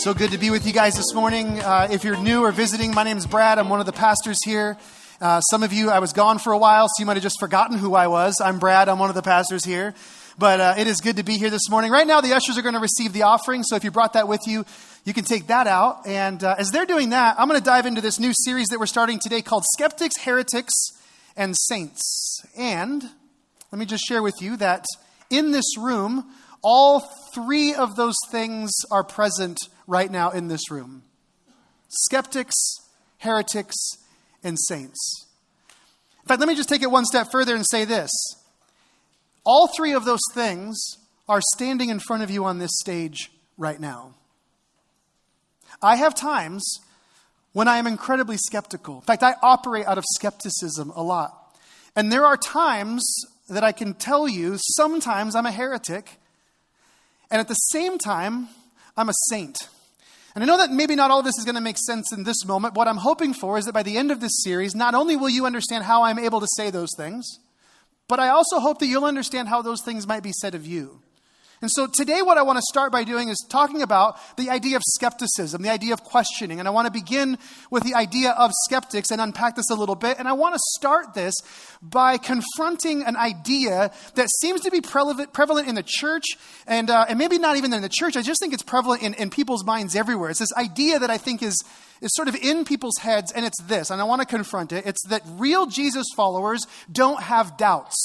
So good to be with you guys this morning. If you're new or visiting, my name is Brad. I'm one of the pastors here. Some of you, I was gone for a while, so you might have just forgotten who I was. I'm Brad. I'm one of the pastors here. But it is good to be here this morning. Right now, the ushers are going to receive the offering. So if you brought that with you, you can take that out. And as they're doing that, I'm going to dive into this new series that we're starting today called Skeptics, Heretics, and Saints. And let me just share with you that in this room, all three of those things are present right now in this room. Skeptics, heretics, and saints. In fact, let me just take it one step further and say this. All three of those things are standing in front of you on this stage right now. I have times when I am incredibly skeptical. In fact, I operate out of skepticism a lot. And there are times that I can tell you, sometimes I'm a heretic, and at the same time, I'm a saint. And I know that maybe not all of this is going to make sense in this moment. What I'm hoping for is that by the end of this series, not only will you understand how I'm able to say those things, but I also hope that you'll understand how those things might be said of you. And so today what I want to start by doing is talking about the idea of skepticism, the idea of questioning. And I want to begin with the idea of skeptics and unpack this a little bit. And I want to start this by confronting an idea that seems to be prevalent in the church and maybe not even in the church. I just think it's prevalent in people's minds everywhere. It's this idea that I think is sort of in people's heads, and it's this, and I want to confront it. It's that real Jesus followers don't have doubts.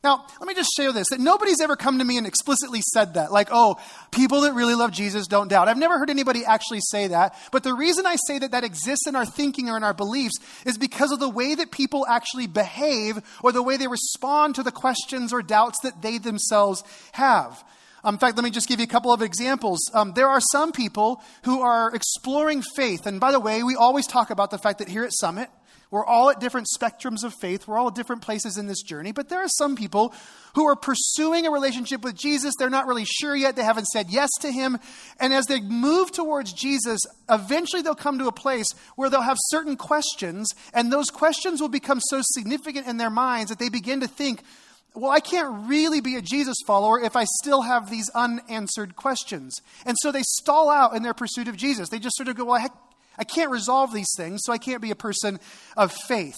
Now, let me just share this, that nobody's ever come to me and explicitly said that. Like, oh, people that really love Jesus don't doubt. I've never heard anybody actually say that. But the reason I say that that exists in our thinking or in our beliefs is because of the way that people actually behave or the way they respond to the questions or doubts that they themselves have. In fact, let me just give you a couple of examples. There are some people who are exploring faith. And by the way, we always talk about the fact that here at Summit, we're all at different spectrums of faith. We're all at different places in this journey. But there are some people who are pursuing a relationship with Jesus. They're not really sure yet. They haven't said yes to him. And as they move towards Jesus, eventually they'll come to a place where they'll have certain questions. And those questions will become so significant in their minds that they begin to think, well, I can't really be a Jesus follower if I still have these unanswered questions. And so they stall out in their pursuit of Jesus. They just sort of go, well, I can't resolve these things, so I can't be a person of faith.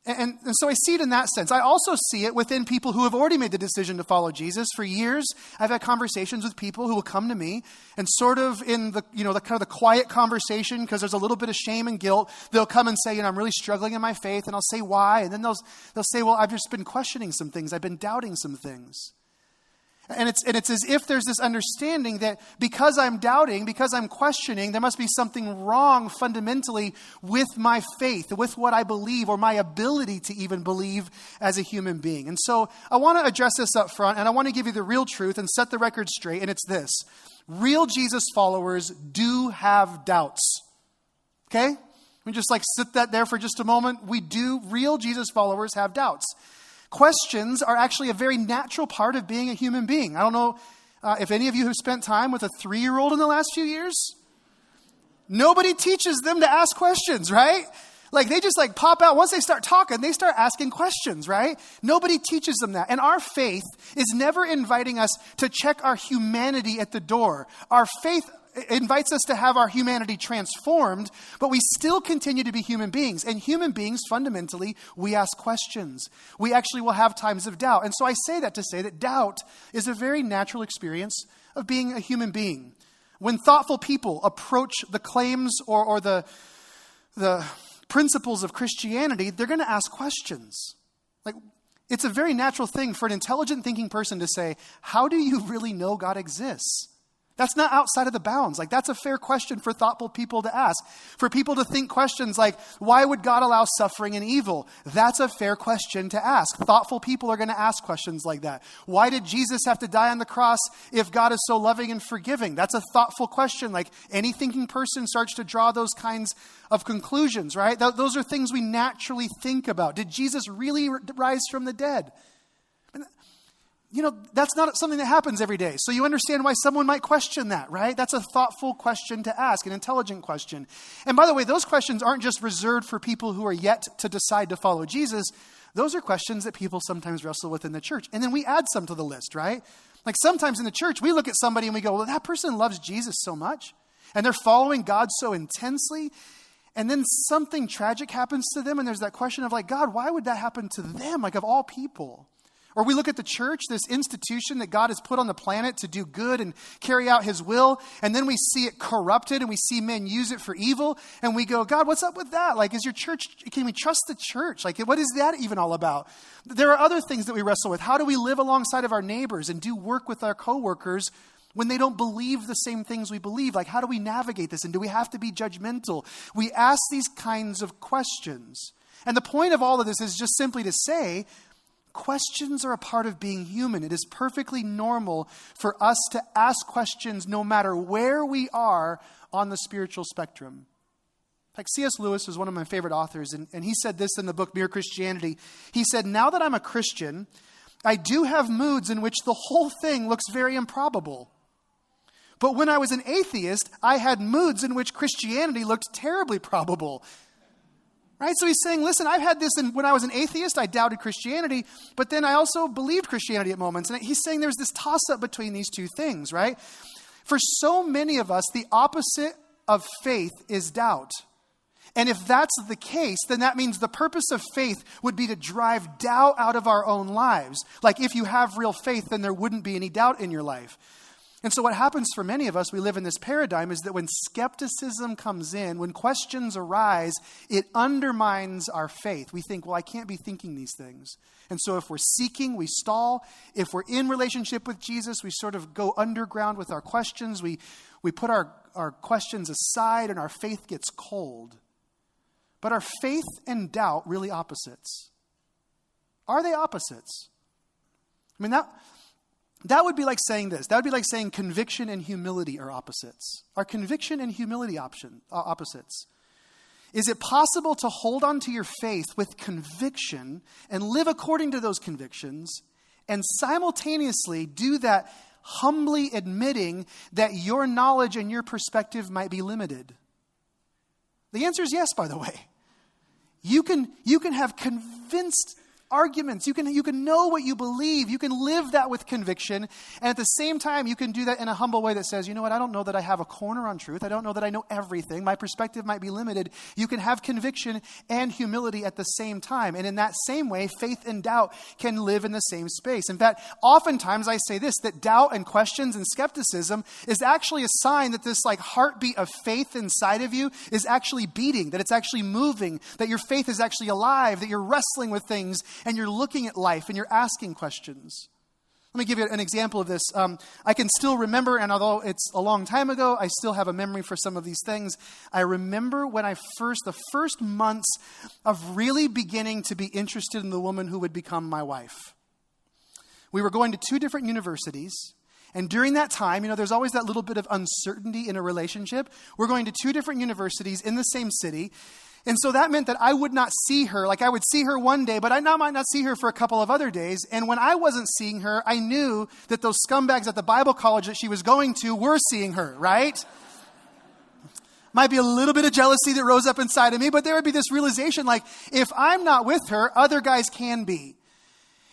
And so I see it in that sense. I also see it within people who have already made the decision to follow Jesus. For years, I've had conversations with people who will come to me and sort of in the kind of the quiet conversation, because there's a little bit of shame and guilt, they'll come and say, I'm really struggling in my faith, and I'll say why, and then they'll say, well, I've just been questioning some things. I've been doubting some things. And it's as if there's this understanding that because I'm doubting, because I'm questioning, there must be something wrong fundamentally with my faith, with what I believe, or my ability to even believe as a human being. And so I want to address this up front, and I want to give you the real truth and set the record straight, and it's this. Real Jesus followers do have doubts. Okay? Let me just sit that there for just a moment. Real Jesus followers have doubts. Questions are actually a very natural part of being a human being. I don't know if any of you have spent time with a 3-year-old in the last few years. Nobody teaches them to ask questions, right? They just pop out. Once they start talking, they start asking questions, right? Nobody teaches them that. And our faith is never inviting us to check our humanity at the door. Our faith invites us to have our humanity transformed, but we still continue to be human beings. And human beings, fundamentally, we ask questions. We actually will have times of doubt. And so I say that to say that doubt is a very natural experience of being a human being. When thoughtful people approach the claims or the principles of Christianity, they're going to ask questions. It's a very natural thing for an intelligent thinking person to say, how do you really know God exists? That's not outside of the bounds. That's a fair question for thoughtful people to ask. For people to think questions like, why would God allow suffering and evil? That's a fair question to ask. Thoughtful people are going to ask questions like that. Why did Jesus have to die on the cross if God is so loving and forgiving? That's a thoughtful question. Any thinking person starts to draw those kinds of conclusions, right? Those are things we naturally think about. Did Jesus really rise from the dead? That's not something that happens every day. So you understand why someone might question that, right? That's a thoughtful question to ask, an intelligent question. And by the way, those questions aren't just reserved for people who are yet to decide to follow Jesus. Those are questions that people sometimes wrestle with in the church. And then we add some to the list, right? Like sometimes in the church, we look at somebody and we go, well, that person loves Jesus so much, and they're following God so intensely, and then something tragic happens to them, and there's that question of like, God, why would that happen to them, like of all people? Or we look at the church, this institution that God has put on the planet to do good and carry out his will, and then we see it corrupted and we see men use it for evil, and we go, God, what's up with that? Like, is your church, can we trust the church? Like, what is that even all about? There are other things that we wrestle with. How do we live alongside of our neighbors and do work with our coworkers when they don't believe the same things we believe? Like, how do we navigate this? And do we have to be judgmental? We ask these kinds of questions. And the point of all of this is just simply to say, questions are a part of being human. It is perfectly normal for us to ask questions no matter where we are on the spiritual spectrum. Like C.S. Lewis was one of my favorite authors, and he said this in the book Mere Christianity. He said, now that I'm a Christian, I do have moods in which the whole thing looks very improbable. But when I was an atheist, I had moods in which Christianity looked terribly probable. Right? So he's saying, listen, I've had this when I was an atheist, I doubted Christianity, but then I also believed Christianity at moments. And he's saying there's this toss-up between these two things, right? For so many of us, the opposite of faith is doubt. And if that's the case, then that means the purpose of faith would be to drive doubt out of our own lives. Like if you have real faith, then there wouldn't be any doubt in your life. And so what happens for many of us, we live in this paradigm, is that when skepticism comes in, when questions arise, it undermines our faith. We think, well, I can't be thinking these things. And so if we're seeking, we stall. If we're in relationship with Jesus, we sort of go underground with our questions. We put our questions aside and our faith gets cold. But are faith and doubt really opposites? Are they opposites? I mean, that would be like saying this. That would be like saying conviction and humility are opposites. Are conviction and humility opposites? Is it possible to hold on to your faith with conviction and live according to those convictions and simultaneously do that humbly admitting that your knowledge and your perspective might be limited? The answer is yes, by the way. You can have convinced arguments. You can know what you believe. You can live that with conviction. And at the same time, you can do that in a humble way that says, you know what, I don't know that I have a corner on truth. I don't know that I know everything. My perspective might be limited. You can have conviction and humility at the same time. And in that same way, faith and doubt can live in the same space. In fact, oftentimes I say this, that doubt and questions and skepticism is actually a sign that this like heartbeat of faith inside of you is actually beating, that it's actually moving, that your faith is actually alive, that you're wrestling with things and you're looking at life and you're asking questions. Let me give you an example of this. I can still remember, and although it's a long time ago, I still have a memory for some of these things. I remember when the first months of really beginning to be interested in the woman who would become my wife. We were going to 2 different universities. And during that time, there's always that little bit of uncertainty in a relationship. We're going to 2 different universities in the same city. And so that meant that I would not see her. Like I would see her one day, but I might not see her for a couple of other days. And when I wasn't seeing her, I knew that those scumbags at the Bible college that she was going to were seeing her, right? Might be a little bit of jealousy that rose up inside of me, but there would be this realization like, if I'm not with her, other guys can be.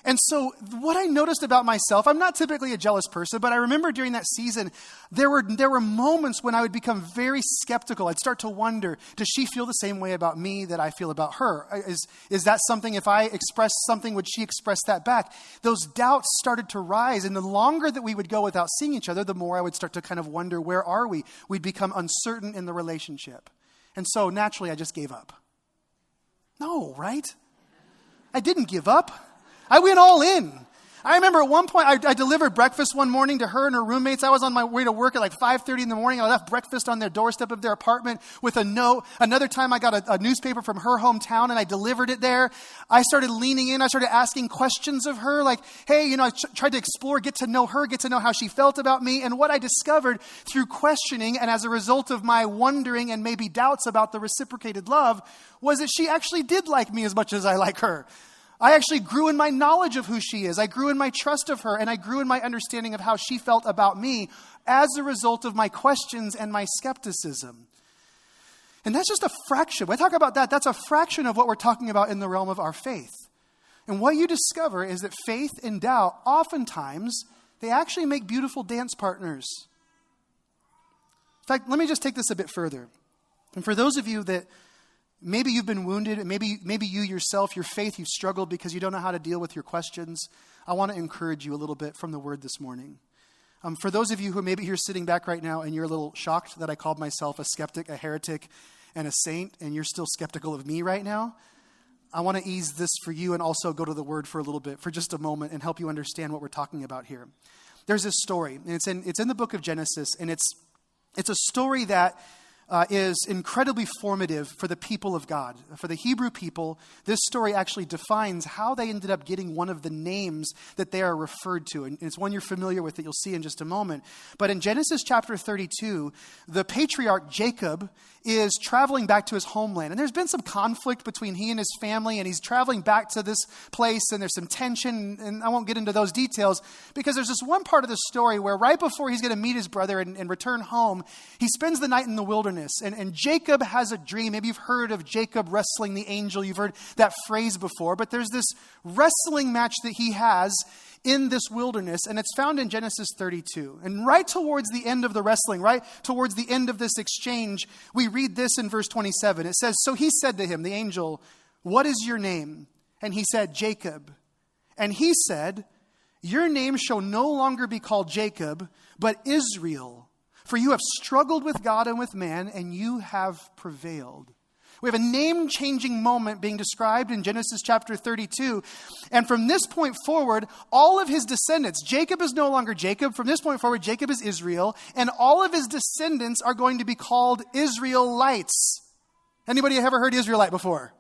And so what I noticed about myself, I'm not typically a jealous person, but I remember during that season, there were moments when I would become very skeptical. I'd start to wonder, does she feel the same way about me that I feel about her? Is that something, if I express something, would she express that back? Those doubts started to rise, and the longer that we would go without seeing each other, the more I would start to kind of wonder, where are we? We'd become uncertain in the relationship. And so naturally, I just gave up. No, right? I didn't give up. I went all in. I remember at one point, I delivered breakfast one morning to her and her roommates. I was on my way to work at like 5:30 in the morning. I left breakfast on their doorstep of their apartment with a note. Another time I got a newspaper from her hometown and I delivered it there. I started leaning in. I started asking questions of her like, hey, I tried to explore, get to know her, get to know how she felt about me. And what I discovered through questioning and as a result of my wondering and maybe doubts about the reciprocated love was that she actually did like me as much as I like her. I actually grew in my knowledge of who she is. I grew in my trust of her, and I grew in my understanding of how she felt about me as a result of my questions and my skepticism. And that's just a fraction. When I talk about that, that's a fraction of what we're talking about in the realm of our faith. And what you discover is that faith and doubt, oftentimes, they actually make beautiful dance partners. In fact, let me just take this a bit further. And for those of you that maybe you've been wounded, and maybe you yourself, your faith, you've struggled because you don't know how to deal with your questions, I want to encourage you a little bit from the Word this morning. For those of you who maybe you're sitting back right now and you're a little shocked that I called myself a skeptic, a heretic, and a saint, and you're still skeptical of me right now, I want to ease this for you and also go to the Word for a little bit, for just a moment, and help you understand what we're talking about here. There's this story, and it's in the book of Genesis, and it's a story that is incredibly formative for the people of God. For the Hebrew people, this story actually defines how they ended up getting one of the names that they are referred to. And it's one you're familiar with that you'll see in just a moment. But in Genesis chapter 32, the patriarch Jacob is traveling back to his homeland. And there's been some conflict between he and his family, and he's traveling back to this place, and there's some tension, and I won't get into those details, because there's this one part of the story where right before he's going to meet his brother and return home, he spends the night in the wilderness. And Jacob has a dream. Maybe you've heard of Jacob wrestling the angel. You've heard that phrase before. But there's this wrestling match that he has in this wilderness, and it's found in Genesis 32. And right towards the end of the wrestling, right towards the end of this exchange, we read this in verse 27. It says, "So he said to him, the angel, 'What is your name?' And he said, 'Jacob.' And he said, 'Your name shall no longer be called Jacob, but Israel. For you have struggled with God and with man, and you have prevailed.'" We have a name-changing moment being described in Genesis chapter 32. And from this point forward, all of his descendants, Jacob is no longer Jacob. From this point forward, Jacob is Israel. And all of his descendants are going to be called Israelites. Anybody ever heard Israelite before?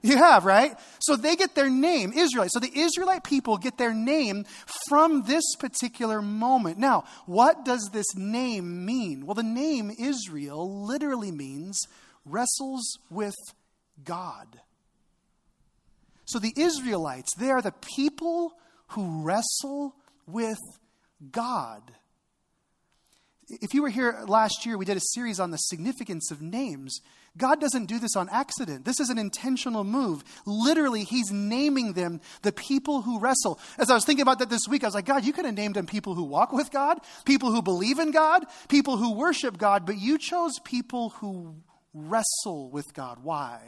You have, right? So they get their name, Israelite. So the Israelite people get their name from this particular moment. Now, what does this name mean? Well, the name Israel literally means wrestles with God. So the Israelites, they are the people who wrestle with God. If you were here last year, we did a series on the significance of names. God doesn't do this on accident. This is an intentional move. Literally, he's naming them the people who wrestle. As I was thinking about that this week, I was like, God, you could have named them people who walk with God, people who believe in God, people who worship God, but you chose people who wrestle with God. Why?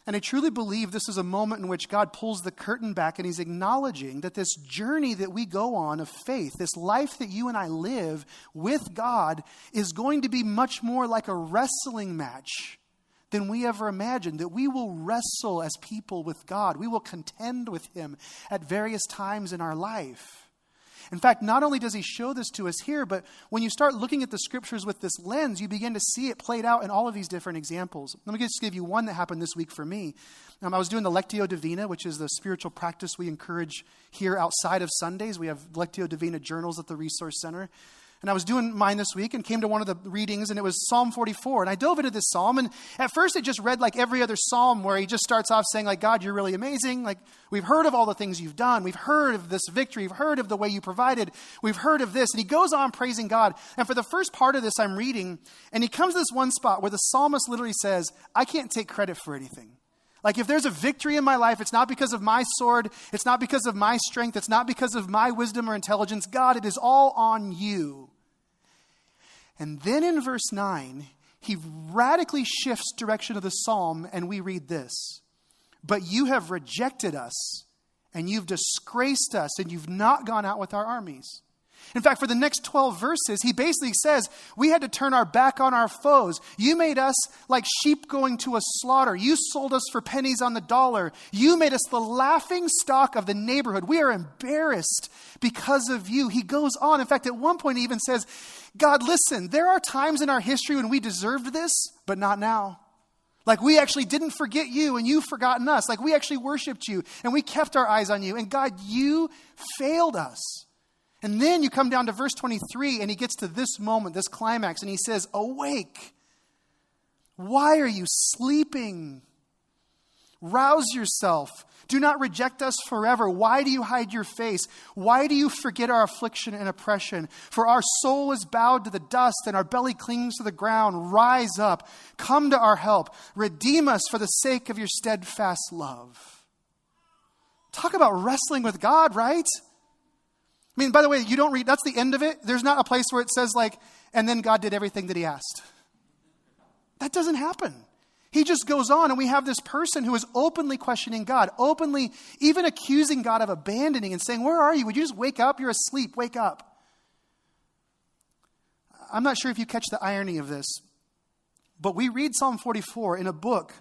And I truly believe this is a moment in which God pulls the curtain back and he's acknowledging that this journey that we go on of faith, this life that you and I live with God, is going to be much more like a wrestling match than we ever imagined. That we will wrestle as people with God. We will contend with him at various times in our life. In fact, not only does he show this to us here, but when you start looking at the scriptures with this lens, you begin to see it played out in all of these different examples. Let me just give you one that happened this week for me. I was doing the Lectio Divina, which is the spiritual practice we encourage here outside of Sundays. We have Lectio Divina journals at the Resource Center. And I was doing mine this week and came to one of the readings, and it was Psalm 44. And I dove into this psalm, and at first it just read like every other psalm where he just starts off saying, like, God, you're really amazing. Like, we've heard of all the things you've done. We've heard of this victory. We've heard of the way you provided. We've heard of this. And he goes on praising God. And for the first part of this, I'm reading, and he comes to this one spot where the psalmist literally says, I can't take credit for anything. Like, if there's a victory in my life, it's not because of my sword. It's not because of my strength. It's not because of my wisdom or intelligence. God, it is all on you. And then in verse 9, he radically shifts direction of the psalm, and we read this. But you have rejected us, and you've disgraced us, and you've not gone out with our armies. In fact, for the next 12 verses, he basically says, we had to turn our back on our foes. You made us like sheep going to a slaughter. You sold us for pennies on the dollar. You made us the laughing stock of the neighborhood. We are embarrassed because of you. He goes on. In fact, at one point, he even says, God, listen, there are times in our history when we deserved this, but not now. Like, we actually didn't forget you, and you've forgotten us. Like, we actually worshiped you, and we kept our eyes on you. And God, you failed us. And then you come down to verse 23, and he gets to this moment, this climax, and he says, awake. Why are you sleeping? Rouse yourself. Do not reject us forever. Why do you hide your face? Why do you forget our affliction and oppression? For our soul is bowed to the dust, and our belly clings to the ground. Rise up. Come to our help. Redeem us for the sake of your steadfast love. Talk about wrestling with God, right? I mean, by the way, you don't read, that's the end of it. There's not a place where it says like, and then God did everything that he asked. That doesn't happen. He just goes on, and we have this person who is openly questioning God, openly even accusing God of abandoning and saying, where are you? Would you just wake up? You're asleep. Wake up. I'm not sure if you catch the irony of this, but we read Psalm 44 in a book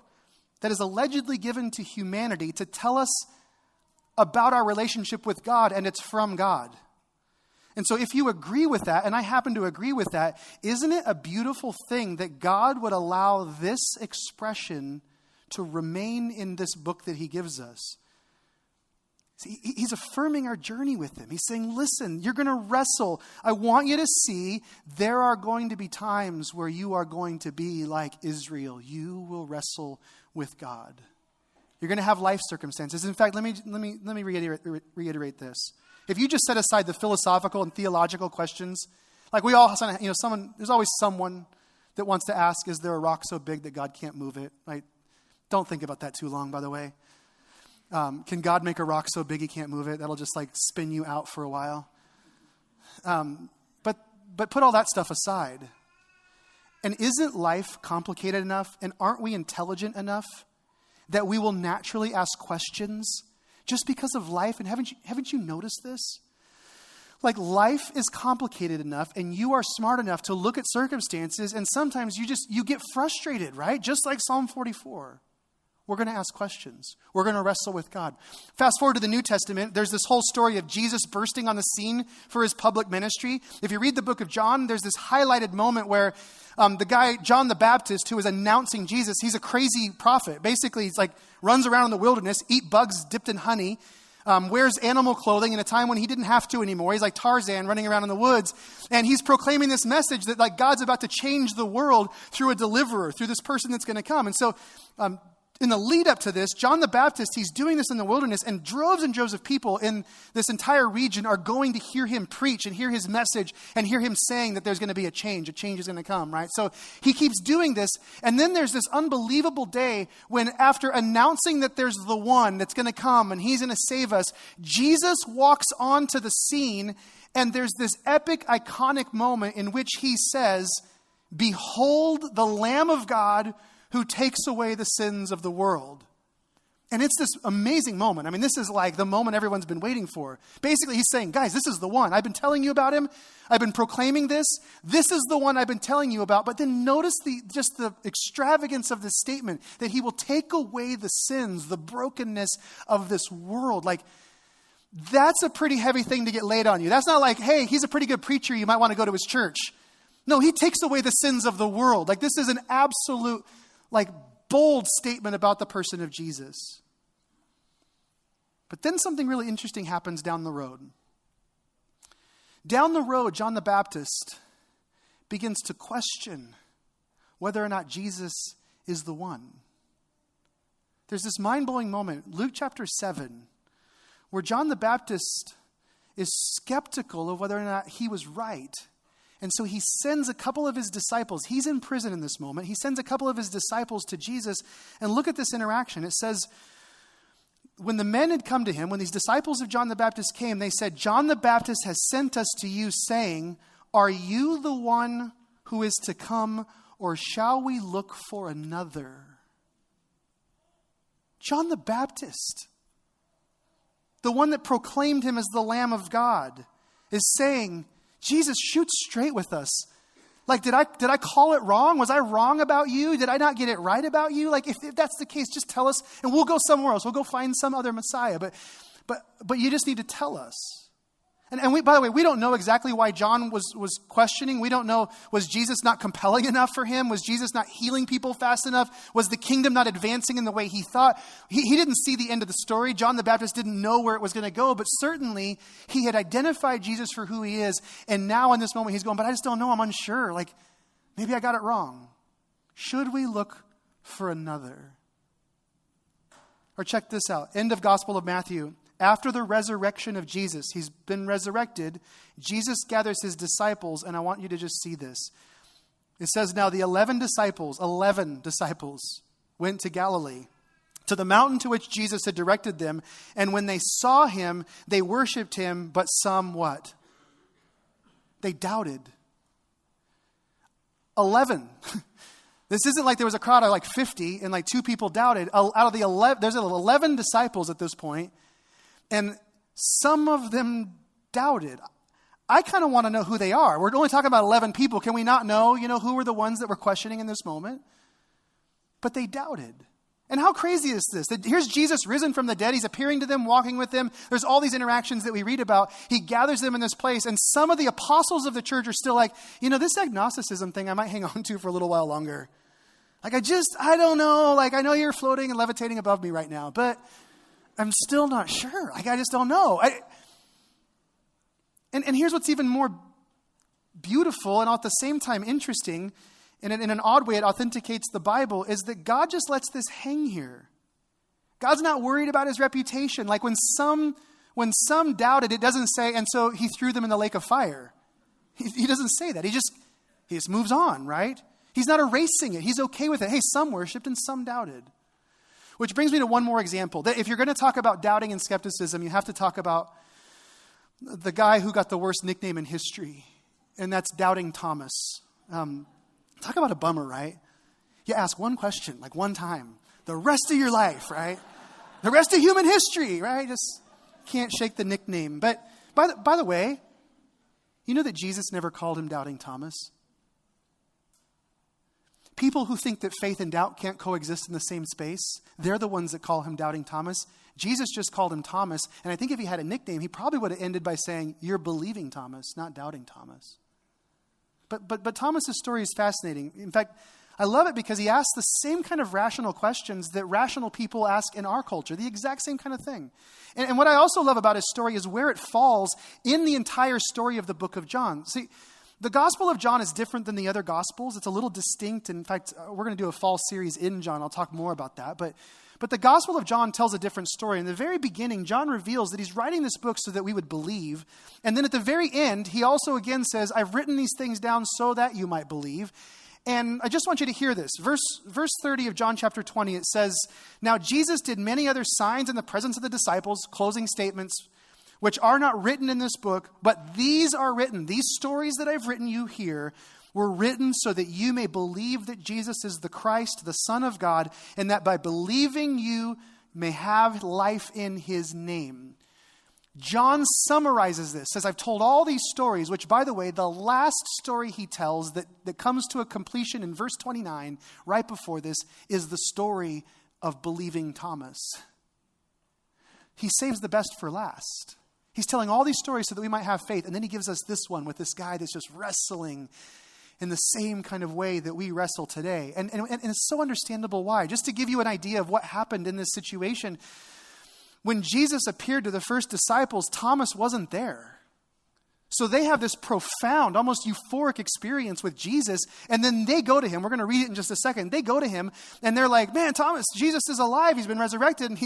that is allegedly given to humanity to tell us about our relationship with God, and it's from God. And so if you agree with that, and I happen to agree with that, isn't it a beautiful thing that God would allow this expression to remain in this book that he gives us? See, he's affirming our journey with him. He's saying, listen, you're going to wrestle. I want you to see there are going to be times where you are going to be like Israel. You will wrestle with God. You're going to have life circumstances. In fact, let me reiterate this. If you just set aside the philosophical and theological questions, like we all, there's always someone that wants to ask, is there a rock so big that God can't move it? Right? Don't think about that too long, by the way. Can God make a rock so big he can't move it? That'll just like spin you out for a while. But put all that stuff aside. And isn't life complicated enough? And aren't we intelligent enough that we will naturally ask questions just because of life? And haven't you noticed this? Like life is complicated enough, and you are smart enough to look at circumstances, and sometimes you get frustrated, right? Just like Psalm 44. We're going to ask questions. We're going to wrestle with God. Fast forward to the New Testament. There's this whole story of Jesus bursting on the scene for his public ministry. If you read the book of John, there's this highlighted moment where the guy, John the Baptist, who is announcing Jesus, he's a crazy prophet. Basically, he's like runs around in the wilderness, eat bugs dipped in honey, wears animal clothing in a time when he didn't have to anymore. He's like Tarzan running around in the woods. And he's proclaiming this message that like God's about to change the world through a deliverer, through this person that's going to come. And so in the lead up to this, John the Baptist, he's doing this in the wilderness, and droves of people in this entire region are going to hear him preach and hear his message and hear him saying that there's going to be a change is going to come, right? So he keeps doing this, and then there's this unbelievable day when after announcing that there's the one that's going to come and he's going to save us, Jesus walks onto the scene, and there's this epic, iconic moment in which he says, "Behold the Lamb of God who takes away the sins of the world." And it's this amazing moment. I mean, this is like the moment everyone's been waiting for. Basically, he's saying, guys, this is the one. I've been telling you about him. I've been proclaiming this. This is the one I've been telling you about. But then notice the extravagance of this statement, that he will take away the sins, the brokenness of this world. Like, that's a pretty heavy thing to get laid on you. That's not like, hey, he's a pretty good preacher. You might want to go to his church. No, he takes away the sins of the world. Like, this is an absolute bold statement about the person of Jesus. But then something really interesting happens down the road. Down the road, John the Baptist begins to question whether or not Jesus is the one. There's this mind-blowing moment, Luke chapter 7, where John the Baptist is skeptical of whether or not he was right. And so he sends a couple of his disciples. He's in prison in this moment. He sends a couple of his disciples to Jesus. And look at this interaction. It says, when the men had come to him, when these disciples of John the Baptist came, they said, "John the Baptist has sent us to you, saying, 'Are you the one who is to come, or shall we look for another?'" John the Baptist, the one that proclaimed him as the Lamb of God, is saying, Jesus, shoot straight with us. Like, did I call it wrong? Was I wrong about you? Did I not get it right about you? Like, if that's the case, just tell us, and we'll go somewhere else. We'll go find some other Messiah. But you just need to tell us. And we, by the way, we don't know exactly why John was questioning. We don't know, was Jesus not compelling enough for him? Was Jesus not healing people fast enough? Was the kingdom not advancing in the way he thought? He didn't see the end of the story. John the Baptist didn't know where it was going to go, but certainly he had identified Jesus for who he is. And now in this moment he's going, but I just don't know. I'm unsure. Like, maybe I got it wrong. Should we look for another? Or check this out. End of Gospel of Matthew. After the resurrection of Jesus, he's been resurrected, Jesus gathers his disciples, and I want you to just see this. It says, now the 11 disciples went to Galilee, to the mountain to which Jesus had directed them. And when they saw him, they worshiped him, but some what? They doubted. 11. This isn't like there was a crowd of like 50 and like 2 people doubted. Out of the 11, there's 11 disciples at this point, and some of them doubted. I kind of want to know who they are. We're only talking about 11 people. Can we not know, who were the ones that were questioning in this moment? But they doubted. And how crazy is this? That here's Jesus risen from the dead. He's appearing to them, walking with them. There's all these interactions that we read about. He gathers them in this place. And some of the apostles of the church are still like, this agnosticism thing I might hang on to for a little while longer. Like, I don't know. Like, I know you're floating and levitating above me right now, but I'm still not sure. Like, I just don't know. And here's what's even more beautiful and at the same time interesting, and in an odd way it authenticates the Bible, is that God just lets this hang here. God's not worried about his reputation. Like when some doubted, it doesn't say, and so he threw them in the lake of fire. He doesn't say that. He just moves on, right? He's not erasing it. He's okay with it. Hey, some worshiped and some doubted. Which brings me to one more example. That if you're going to talk about doubting and skepticism, you have to talk about the guy who got the worst nickname in history, and that's Doubting Thomas. Talk about a bummer, right? You ask one question, like one time, the rest of your life, right? The rest of human history, right? Just can't shake the nickname. But by the way, you know that Jesus never called him Doubting Thomas? People who think that faith and doubt can't coexist in the same space, they're the ones that call him Doubting Thomas. Jesus just called him Thomas, and I think if he had a nickname, he probably would have ended by saying, "You're believing Thomas, not doubting Thomas." But Thomas's story is fascinating. In fact, I love it because he asks the same kind of rational questions that rational people ask in our culture, the exact same kind of thing. And what I also love about his story is where it falls in the entire story of the book of John. See, the Gospel of John is different than the other Gospels. It's a little distinct. In fact, we're going to do a fall series in John. I'll talk more about that. But the Gospel of John tells a different story. In the very beginning, John reveals that he's writing this book so that we would believe. And then at the very end, he also again says, I've written these things down so that you might believe. And I just want you to hear this. Verse 30 of John chapter 20, it says, Now Jesus did many other signs in the presence of the disciples, closing statements, which are not written in this book, but these are written. These stories that I've written you here were written so that you may believe that Jesus is the Christ, the Son of God, and that by believing you may have life in his name. John summarizes this, says, I've told all these stories, which, by the way, the last story he tells that comes to a completion in verse 29, right before this, is the story of believing Thomas. He saves the best for last. He's telling all these stories so that we might have faith. And then he gives us this one with this guy that's just wrestling in the same kind of way that we wrestle today. And it's so understandable why. Just to give you an idea of what happened in this situation, when Jesus appeared to the first disciples, Thomas wasn't there. So they have this profound, almost euphoric experience with Jesus, and then they go to him. We're going to read it in just a second. They go to him, and they're like, man, Thomas, Jesus is alive. He's been resurrected, and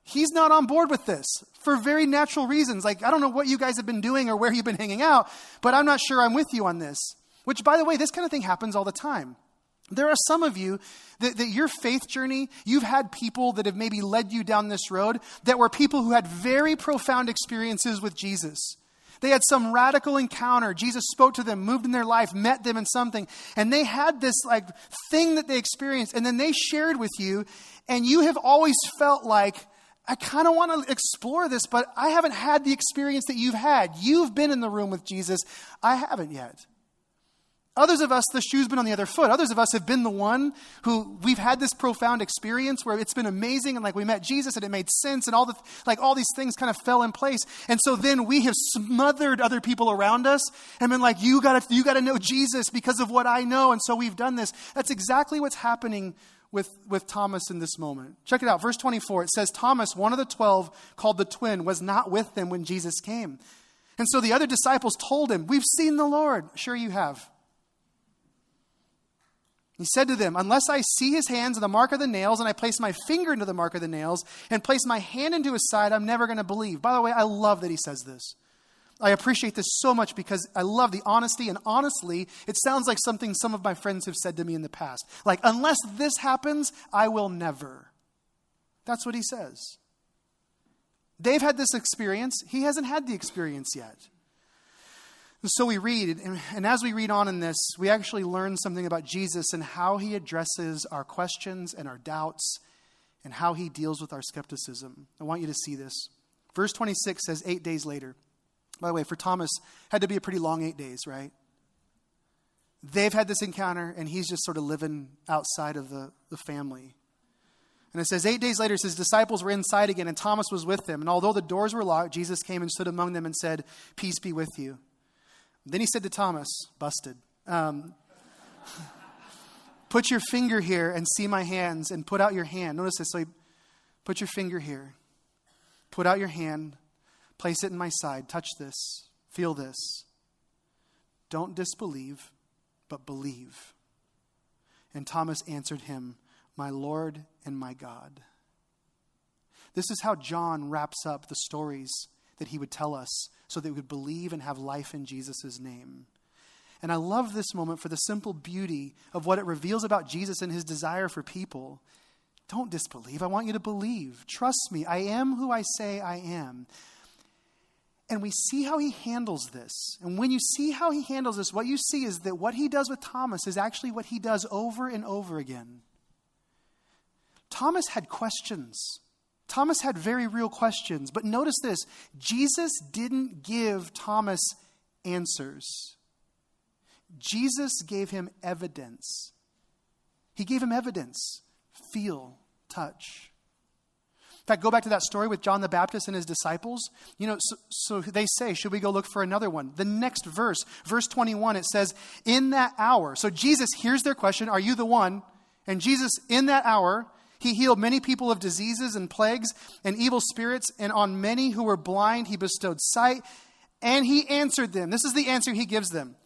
He's not on board with this for very natural reasons. Like, I don't know what you guys have been doing or where you've been hanging out, but I'm not sure I'm with you on this. Which, by the way, this kind of thing happens all the time. There are some of you that your faith journey, you've had people that have maybe led you down this road that were people who had very profound experiences with Jesus. They had some radical encounter. Jesus spoke to them, moved in their life, met them in something. And they had this thing that they experienced. And then they shared with you. And you have always felt like, I kind of want to explore this, but I haven't had the experience that you've had. You've been in the room with Jesus. I haven't yet. Others of us, the shoe's been on the other foot. Others of us have been the one who we've had this profound experience where it's been amazing and we met Jesus and it made sense and all these things kind of fell in place. And so then we have smothered other people around us and been like, you gotta know Jesus because of what I know. And so we've done this. That's exactly what's happening with Thomas in this moment. Check it out. Verse 24, it says, Thomas, one of the 12, called the twin, was not with them when Jesus came. And so the other disciples told him, we've seen the Lord. Sure you have. He said to them, unless I see his hands and the mark of the nails, and I place my finger into the mark of the nails, and place my hand into his side, I'm never going to believe. By the way, I love that he says this. I appreciate this so much because I love the honesty, and honestly, it sounds like something some of my friends have said to me in the past. Like, unless this happens, I will never. That's what he says. They've had this experience. He hasn't had the experience yet. And so we read, and as we read on in this, we actually learn something about Jesus and how he addresses our questions and our doubts and how he deals with our skepticism. I want you to see this. Verse 26 says 8 days later. By the way, for Thomas, had to be a pretty long 8 days, right? They've had this encounter, and he's just sort of living outside of the family. And it says 8 days later, his disciples were inside again, and Thomas was with them. And although the doors were locked, Jesus came and stood among them and said, "Peace be with you." Then he said to Thomas, busted, "Put your finger here and see my hands, and put out your hand." Notice this. So put your finger here. Put out your hand. Place it in my side. Touch this. Feel this. Don't disbelieve, but believe. And Thomas answered him, "My Lord and my God." This is how John wraps up the stories that he would tell us so that we would believe and have life in Jesus' name. And I love this moment for the simple beauty of what it reveals about Jesus and his desire for people. Don't disbelieve. I want you to believe. Trust me. I am who I say I am. And we see how he handles this. And when you see how he handles this, what you see is that what he does with Thomas is actually what he does over and over again. Thomas had questions. Thomas had very real questions. But notice this. Jesus didn't give Thomas answers. Jesus gave him evidence. He gave him evidence. Feel, touch. In fact, go back to that story with John the Baptist and his disciples. So they say, should we go look for another one? The next verse, verse 21, it says, in that hour. So Jesus hears their question, are you the one? And Jesus, in that hour, he healed many people of diseases and plagues and evil spirits, and on many who were blind he bestowed sight. And he answered them. This is the answer he gives them.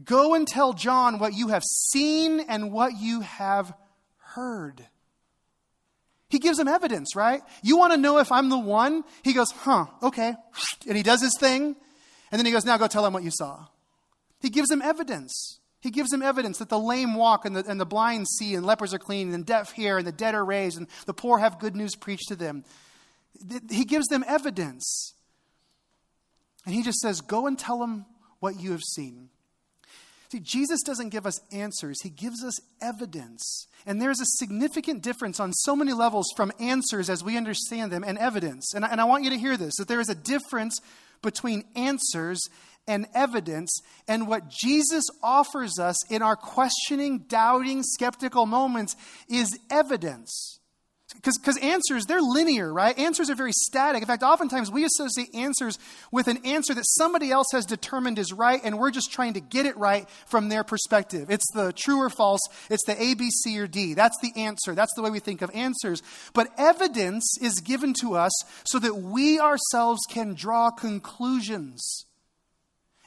Go and tell John what you have seen and what you have heard. He gives them evidence, right? You want to know if I'm the one? He goes, okay. And he does his thing. And then he goes, now go tell them what you saw. He gives them evidence. He gives them evidence that the lame walk and the blind see and lepers are clean and deaf hear and the dead are raised and the poor have good news preached to them. He gives them evidence. And he just says, go and tell them what you have seen. See, Jesus doesn't give us answers. He gives us evidence. And there's a significant difference on so many levels from answers as we understand them and evidence. And I want you to hear this, that there is a difference between answers and evidence, and what Jesus offers us in our questioning, doubting, skeptical moments is evidence. Because answers, they're linear, right? Answers are very static. In fact, oftentimes we associate answers with an answer that somebody else has determined is right, and we're just trying to get it right from their perspective. It's the true or false. It's the A, B, C, or D. That's the answer. That's the way we think of answers. But evidence is given to us so that we ourselves can draw conclusions.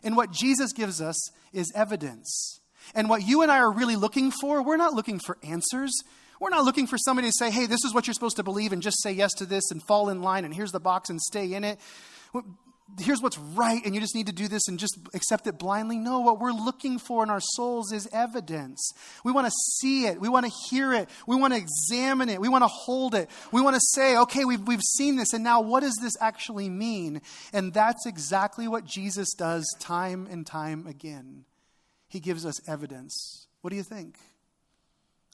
And what Jesus gives us is evidence. And what you and I are really looking for, we're not looking for answers. We're not looking for somebody to say, hey, this is what you're supposed to believe and just say yes to this and fall in line and here's the box and stay in it. Here's what's right and you just need to do this and just accept it blindly. No, what we're looking for in our souls is evidence. We want to see it. We want to hear it. We want to examine it. We want to hold it. We want to say, okay, we've seen this and now what does this actually mean? And that's exactly what Jesus does time and time again. He gives us evidence. What do you think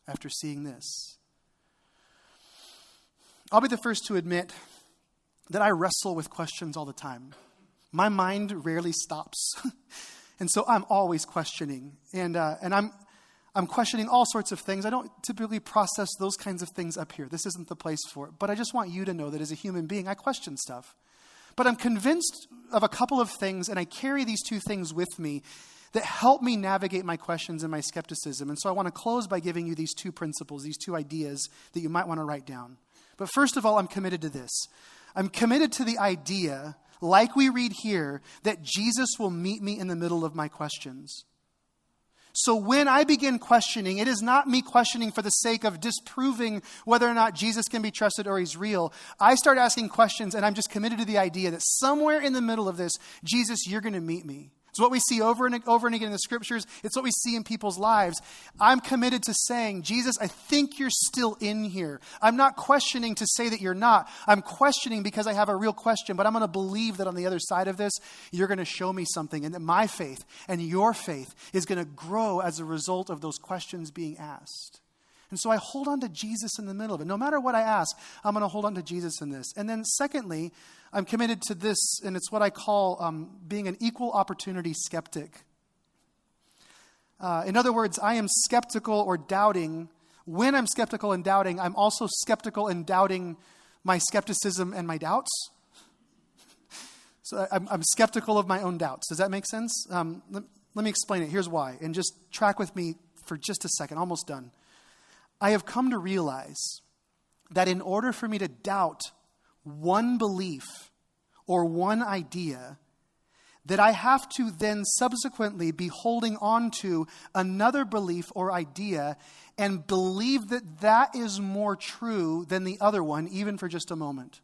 after seeing this? I'll be the first to admit that I wrestle with questions all the time. My mind rarely stops. And so I'm always questioning. And I'm questioning all sorts of things. I don't typically process those kinds of things up here. This isn't the place for it. But I just want you to know that as a human being, I question stuff. But I'm convinced of a couple of things, and I carry these two things with me that help me navigate my questions and my skepticism. And so I want to close by giving you these two principles, these two ideas that you might want to write down. But first of all, I'm committed to this. I'm committed to the idea, like we read here, that Jesus will meet me in the middle of my questions. So when I begin questioning, it is not me questioning for the sake of disproving whether or not Jesus can be trusted or he's real. I start asking questions and I'm just committed to the idea that somewhere in the middle of this, Jesus, you're going to meet me. It's what we see over and again in the scriptures. It's what we see in people's lives. I'm committed to saying, Jesus, I think you're still in here. I'm not questioning to say that you're not. I'm questioning because I have a real question, but I'm going to believe that on the other side of this, you're going to show me something, and that my faith and your faith is going to grow as a result of those questions being asked. And so I hold on to Jesus in the middle of it. No matter what I ask, I'm going to hold on to Jesus in this. And then secondly, I'm committed to this, and it's what I call being an equal opportunity skeptic. In other words, I am skeptical or doubting. When I'm skeptical and doubting, I'm also skeptical and doubting my skepticism and my doubts. So I'm skeptical of my own doubts. Does that make sense? Let me explain it. Here's why. And just track with me for just a second. Almost done. I have come to realize that in order for me to doubt one belief or one idea, that I have to then subsequently be holding on to another belief or idea and believe that that is more true than the other one, even for just a moment.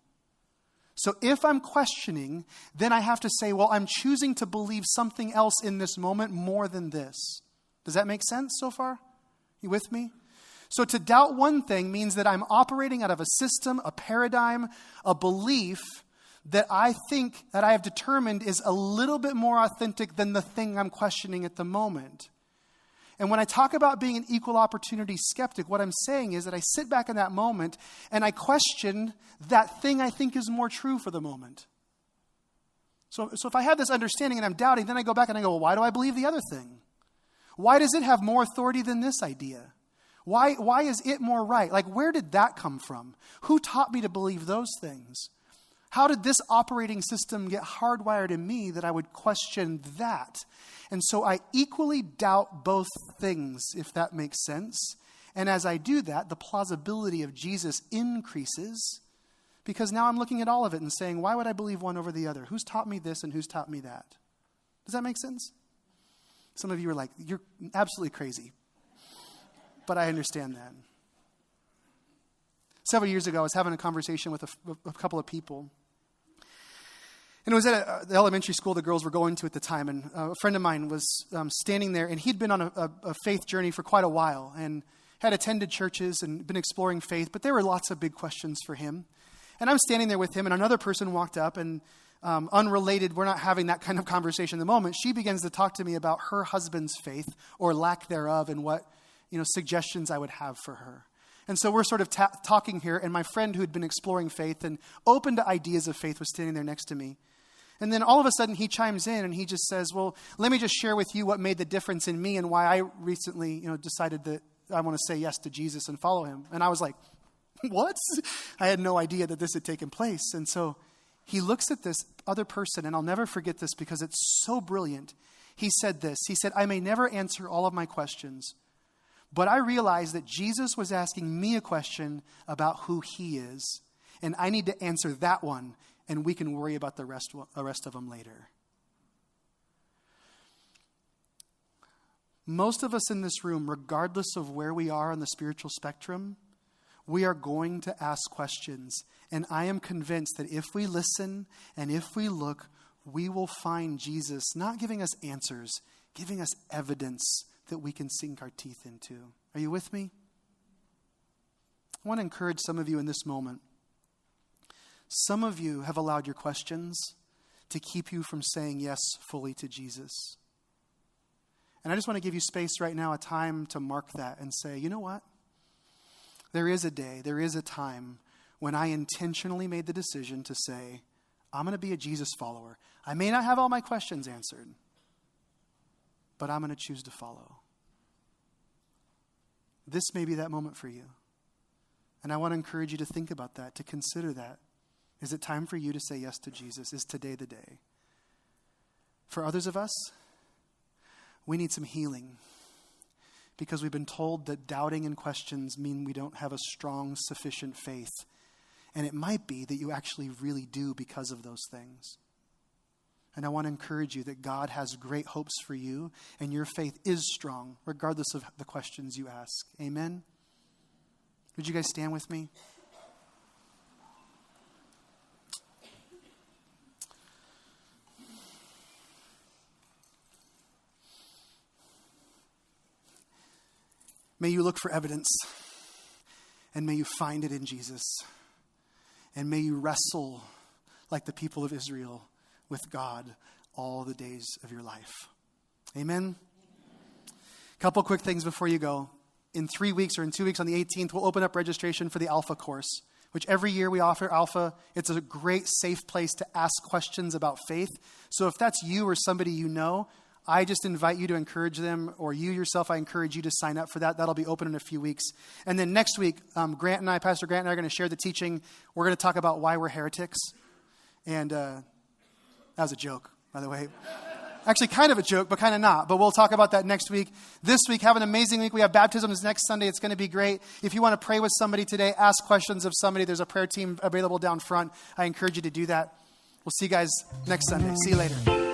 So if I'm questioning, then I have to say, well, I'm choosing to believe something else in this moment more than this. Does that make sense so far? You with me? So to doubt one thing means that I'm operating out of a system, a paradigm, a belief that I think that I have determined is a little bit more authentic than the thing I'm questioning at the moment. And when I talk about being an equal opportunity skeptic, what I'm saying is that I sit back in that moment and I question that thing I think is more true for the moment. So if I have this understanding and I'm doubting, then I go back and I go, well, why do I believe the other thing? Why does it have more authority than this idea? Why is it more right? Like, where did that come from? Who taught me to believe those things? How did this operating system get hardwired in me that I would question that? And so I equally doubt both things, if that makes sense. And as I do that, the plausibility of Jesus increases because now I'm looking at all of it and saying, why would I believe one over the other? Who's taught me this and who's taught me that? Does that make sense? Some of you are like, you're absolutely crazy. But I understand that. Several years ago, I was having a conversation with a couple of people. And it was at the elementary school the girls were going to at the time. And a friend of mine was standing there, and he'd been on a faith journey for quite a while and had attended churches and been exploring faith. But there were lots of big questions for him. And I'm standing there with him, and another person walked up, and unrelated, we're not having that kind of conversation at the moment. She begins to talk to me about her husband's faith or lack thereof and what suggestions I would have for her. And so we're sort of talking here, and my friend who had been exploring faith and open to ideas of faith was standing there next to me. And then all of a sudden he chimes in and he just says, well, let me just share with you what made the difference in me and why I recently, decided that I want to say yes to Jesus and follow him. And I was like, what? I had no idea that this had taken place. And so he looks at this other person, and I'll never forget this because it's so brilliant. He said this. He said, I may never answer all of my questions, but I realized that Jesus was asking me a question about who he is, and I need to answer that one, and we can worry about the rest of them later. Most of us in this room, regardless of where we are on the spiritual spectrum, we are going to ask questions. And I am convinced that if we listen and if we look, we will find Jesus not giving us answers, giving us evidence that we can sink our teeth into. Are you with me? I want to encourage some of you in this moment. Some of you have allowed your questions to keep you from saying yes fully to Jesus. And I just want to give you space right now, a time to mark that and say, you know what? There is a day, there is a time when I intentionally made the decision to say, I'm going to be a Jesus follower. I may not have all my questions answered, but I'm going to choose to follow. This may be that moment for you. And I want to encourage you to think about that, to consider that. Is it time for you to say yes to Jesus? Is today the day? For others of us, we need some healing because we've been told that doubting and questions mean we don't have a strong, sufficient faith. And it might be that you actually really do because of those things. And I want to encourage you that God has great hopes for you, and your faith is strong, regardless of the questions you ask. Amen? Would you guys stand with me? May you look for evidence, and may you find it in Jesus. And may you wrestle like the people of Israel with God all the days of your life. Amen? Couple quick things before you go. In 3 weeks or in 2 weeks on the 18th, we'll open up registration for the Alpha course, which every year we offer Alpha. It's a great, safe place to ask questions about faith. So if that's you or somebody you know, I just invite you to encourage them, or you yourself, I encourage you to sign up for that. That'll be open in a few weeks. And then next week, Pastor Grant and I are going to share the teaching. We're going to talk about why we're heretics. And that was a joke, by the way. Actually, kind of a joke, but kind of not. But we'll talk about that next week. This week, have an amazing week. We have baptisms next Sunday. It's going to be great. If you want to pray with somebody today, ask questions of somebody. There's a prayer team available down front. I encourage you to do that. We'll see you guys next Sunday. See you later.